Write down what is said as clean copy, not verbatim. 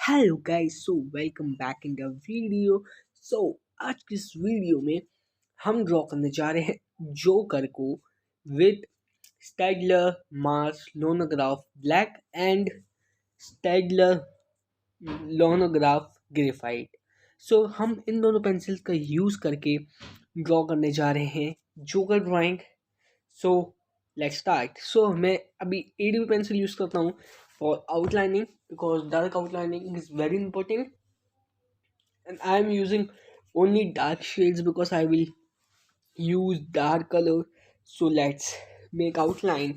Hello guys, so welcome back in the video. So आज की इस वीडियो में हम ड्रॉ करने जा रहे हैं जोकर को with Staedtler Mars Lumograph black and Staedtler Lumograph graphite. So हम इन दोनों पेंसिल्स का यूज़ करके ड्रॉ करने जा रहे हैं joker drawing. So let's start. So मैं अभी एडीबी पेंसिल यूज़ करता हूँ for outlining because dark outlining is very important, and I am using only dark shades because I will use dark color. So let's make outline.